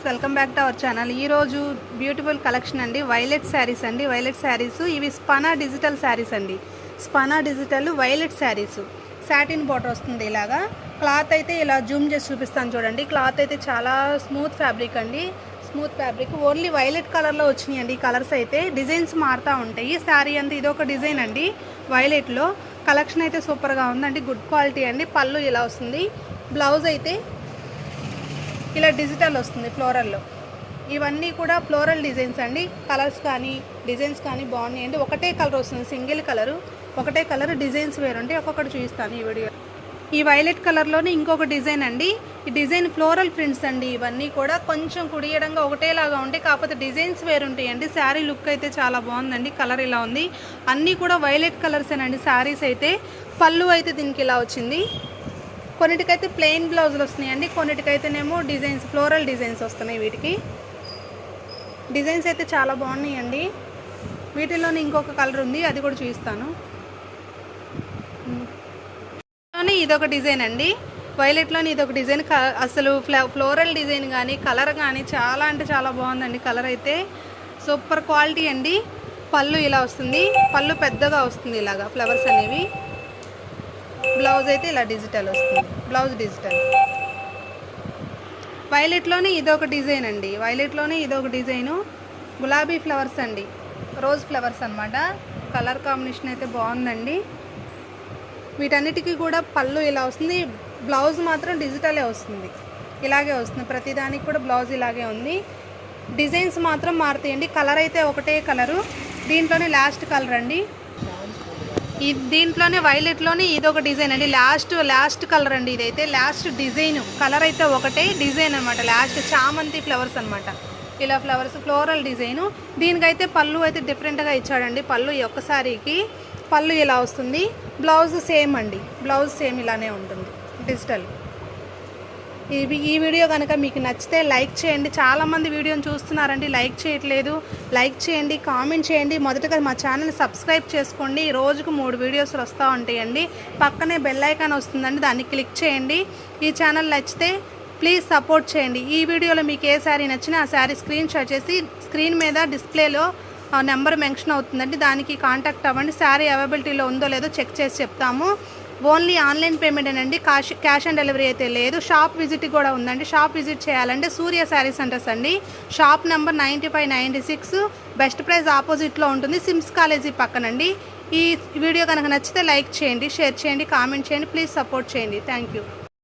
Welcome back to our channel. ఈరోజు beautiful collection అండి, violet sarees అండి. వైలెట్ శారీస్ ఇవి స్పనా డిజిటల్ శారీస్ అండి. స్పనా digital violet sarees satin border వస్తుంది. ఇలాగా క్లాత్ అయితే ఇలా జూమ్ చేసి చూపిస్తాను చూడండి. క్లాత్ అయితే చాలా స్మూత్ ఫ్యాబ్రిక్ అండి, స్మూత్ ఫ్యాబ్రిక్. ఓన్లీ వైలెట్ కలర్లో వచ్చినాయి అండి. కలర్స్ అయితే డిజైన్స్ మారుతూ ఉంటాయి. శారీ అంతా ఇదొక డిజైన్ అండి వైలెట్లో. కలెక్షన్ అయితే సూపర్గా ఉందండి, గుడ్ క్వాలిటీ అండి. పళ్ళు ఇలా వస్తుంది. బ్లౌజ్ అయితే ఇలా డిజిటల్ వస్తుంది ఫ్లోరల్లో. ఇవన్నీ కూడా ఫ్లోరల్ డిజైన్స్ అండి. కలర్స్ కానీ డిజైన్స్ కానీ బాగున్నాయండి. ఒకటే కలర్ వస్తుంది, సింగిల్ కలరు, ఒకటే కలర్. డిజైన్స్ వేరుంటాయి, ఒక్కొక్కటి చూపిస్తాను ఈ వీడియో. ఈ వైలెట్ కలర్లోనే ఇంకొక డిజైన్ అండి. ఈ డిజైన్ ఫ్లోరల్ ప్రింట్స్ అండి. ఇవన్నీ కూడా కొంచెం కుడియడంగా ఒకటేలాగా ఉంటాయి, కాకపోతే డిజైన్స్ వేరుంటాయండి. శారీ లుక్ అయితే చాలా బాగుందండి. కలర్ ఇలా ఉంది. అన్నీ కూడా వైలెట్ కలర్సేనండి శారీస్ అయితే. పళ్ళు అయితే దీనికి ఇలా వచ్చింది. కొన్నిటికైతే ప్లెయిన్ బ్లౌజులు వస్తున్నాయండి, కొన్నిటికైతేనేమో డిజైన్స్ ఫ్లోరల్ డిజైన్స్ వస్తున్నాయి. వీటికి డిజైన్స్ అయితే చాలా బాగున్నాయండి. వీటిలోనే ఇంకొక కలర్ ఉంది, అది కూడా చూపిస్తాను. ఇదొక డిజైన్ అండి, వైలెట్లోని ఇదొక డిజైన్. అసలు ఫ్లోరల్ డిజైన్ కానీ కలర్ కానీ చాలా అంటే చాలా బాగుందండి. కలర్ అయితే సూపర్ క్వాలిటీ అండి. పళ్ళు ఇలా వస్తుంది, పళ్ళు పెద్దగా వస్తుంది ఇలాగా ఫ్లవర్స్ అనేవి. బ్లౌజ్ అయితే ఇలా డిజిటల్ వస్తుంది, బ్లౌజ్ డిజిటల్. వైలెట్లోనే ఇదొక డిజైన్ అండి, వైలెట్లోనే ఇదొక డిజైను. గులాబీ ఫ్లవర్స్ అండి, రోజ్ ఫ్లవర్స్ అనమాట. కలర్ కాంబినేషన్ అయితే బాగుందండి. వీటన్నిటికీ కూడా పళ్ళు ఇలా వస్తుంది. బ్లౌజ్ మాత్రం డిజిటలే వస్తుంది, ఇలాగే వస్తుంది. ప్రతిదానికి కూడా బ్లౌజ్ ఇలాగే ఉంది. డిజైన్స్ మాత్రం మారుతాయండి. కలర్ అయితే ఒకటే కలరు. దీంట్లోనే లాస్ట్ కలర్ అండి. దీంట్లోనే వైలెట్లోనే ఇదొక డిజైన్ అండి. లాస్ట్ కలర్ అండి. ఇదైతే లాస్ట్ డిజైన్. కలర్ అయితే ఒకటే, డిజైన్ అనమాట. లాస్ట్ చామంతి ఫ్లవర్స్ అనమాట. ఇలా ఫ్లవర్స్ ఫ్లోరల్ డిజైను. దీనికైతే పళ్ళు అయితే డిఫరెంట్గా ఇచ్చాడండి. పళ్ళు ఈ ఒక్క సారీకి పళ్ళు ఇలా వస్తుంది. బ్లౌజ్ సేమ్ అండి, బ్లౌజ్ సేమ్ ఇలానే ఉంటుంది డిజిటల్. ఈ వీడియో కనుక మీకు నచ్చితే లైక్ చేయండి. చాలామంది వీడియోని చూస్తున్నారండి, లైక్ చేయట్లేదు. లైక్ చేయండి, కామెంట్ చేయండి. మొదటగా మా ఛానల్ని సబ్స్క్రైబ్ చేసుకోండి. రోజుకు 3 వీడియోస్ వస్తూ ఉంటాయండి. పక్కనే బెల్ ఐకాన్ వస్తుందండి, దాన్ని క్లిక్ చేయండి. ఈ ఛానల్ నచ్చితే ప్లీజ్ సపోర్ట్ చేయండి. ఈ వీడియోలో మీకు ఏ శారీ నచ్చినా ఆ శారీ స్క్రీన్ షాట్ చేసి స్క్రీన్ మీద డిస్ప్లేలో నెంబర్ మెన్షన్ అవుతుందండి, దానికి కాంటాక్ట్ అవ్వండి. శారీ అవైలబిలిటీలో ఉందో లేదో చెక్ చేసి చెప్తాము. ఓన్లీ ఆన్లైన్ పేమెంటేనండి, క్యాష్ ఆన్ డెలివరీ అయితే లేదు. షాప్ విజిట్ కూడా ఉందండి. షాప్ విజిట్ చేయాలంటే సూర్య శారీ సెంటర్స్ అండి. షాప్ నెంబర్ 9596, బెస్ట్ ప్రైస్ ఆపోజిట్లో ఉంటుంది, సిమ్స్ కాలేజీ పక్కనండి. ఈ వీడియో కనుక నచ్చితే లైక్ చేయండి, షేర్ చేయండి, కామెంట్ చేయండి. ప్లీజ్ సపోర్ట్ చేయండి. Thank you.